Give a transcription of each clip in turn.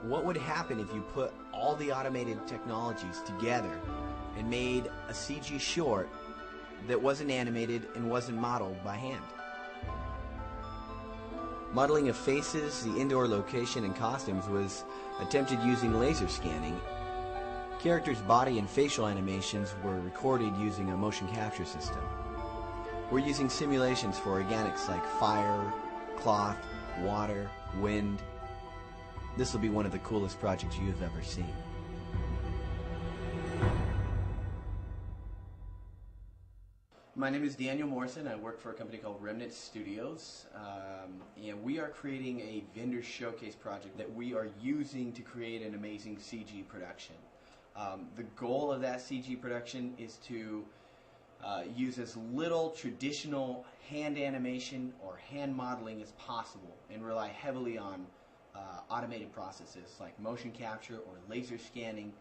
What would happen if you put all the automated technologies together and made a CG short that wasn't animated and wasn't modeled by hand? Modeling of faces, the indoor location, and costumes was attempted using laser scanning. Characters' body and facial animations were recorded using a motion capture system. We're using simulations for organics like fire, cloth, water, wind. This will be one of the coolest projects you've ever seen. My name is Daniel Morrison. I work for a company called Remnant Studios. And we are creating a vendor showcase project that we are using to create an amazing CG production. The goal of that CG production is to use as little traditional hand animation or hand modeling as possible and rely heavily on automated processes like motion capture or laser scanning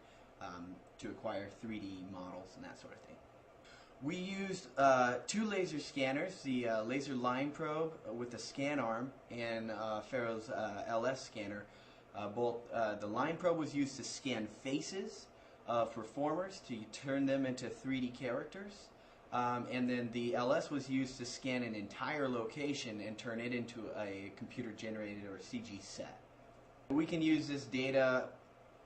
to acquire 3D models and that sort of thing. We used two laser scanners, the laser line probe with the scan arm and Ferro's LS scanner. The line probe was used to scan faces of performers to turn them into 3D characters. And then the LS was used to scan an entire location and turn it into a computer-generated or CG set. We can use this data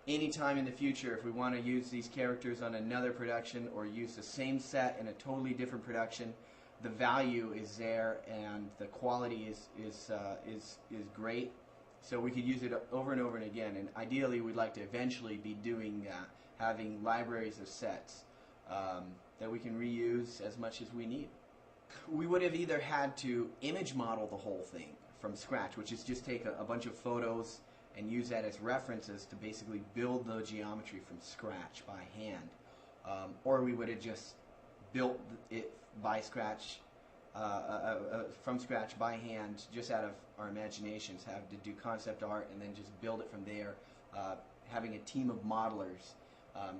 anytime in the future if we want to use these characters on another production or use the same set in a totally different production. The value is there and the quality is great. So we could use it over and over and again. And ideally, we'd like to eventually be doing having libraries of sets that we can reuse as much as we need. We would have either had to image model the whole thing from scratch, which is just take a bunch of photos and use that as references to basically build the geometry from scratch by hand, or we would have just built it by scratch, from scratch by hand, just out of our imaginations, have to do concept art and then just build it from there, having a team of modelers,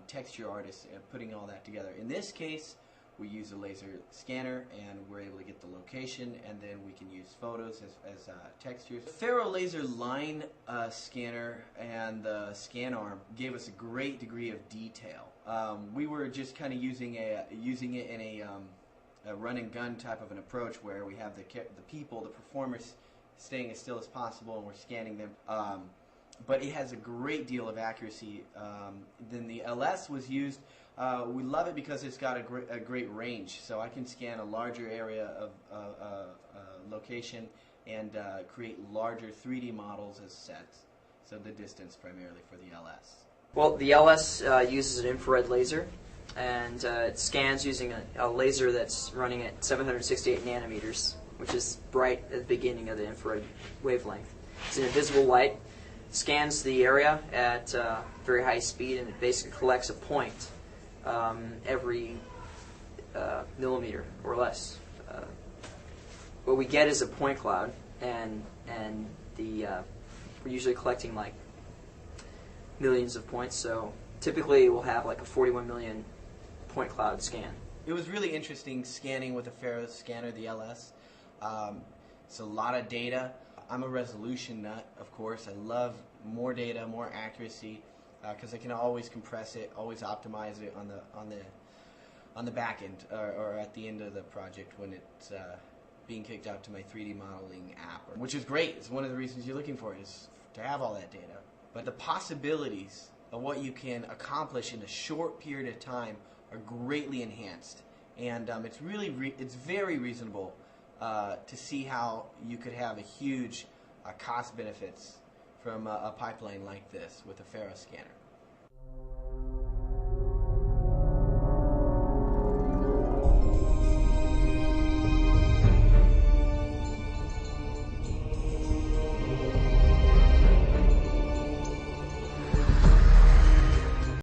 texture artists, putting all that together. In this case, we use a laser scanner and we're able to get the location, and then we can use photos as textures. The Ferro laser line scanner and the scan arm gave us a great degree of detail. We were just kind of using it in a run and gun type of an approach where we have the people, the performers, staying as still as possible, and we're scanning them. But it has a great deal of accuracy. Then the LS was used. We love it because it's got a great range, so I can scan a larger area of location and create larger 3D models as sets. So the distance primarily for the LS. Well, the LS uses an infrared laser, and it scans using a laser that's running at 768 nanometers, which is bright at the beginning of the infrared wavelength. It's an invisible light. Scans the area at very high speed, and it basically collects a point every millimeter or less. What we get is a point cloud, and we're usually collecting like millions of points. So typically we'll have like a 41 million point cloud scan. It was really interesting scanning with the Ferro scanner, the LS. It's a lot of data. I'm a resolution nut, of course. I love more data, more accuracy, because I can always compress it, always optimize it on the back end or at the end of the project when it's being kicked out to my 3D modeling app, which is great. It's one of the reasons you're looking for it, is to have all that data. But the possibilities of what you can accomplish in a short period of time are greatly enhanced, and it's very reasonable to see how you could have a huge cost benefits from a pipeline like this with a Ferro scanner.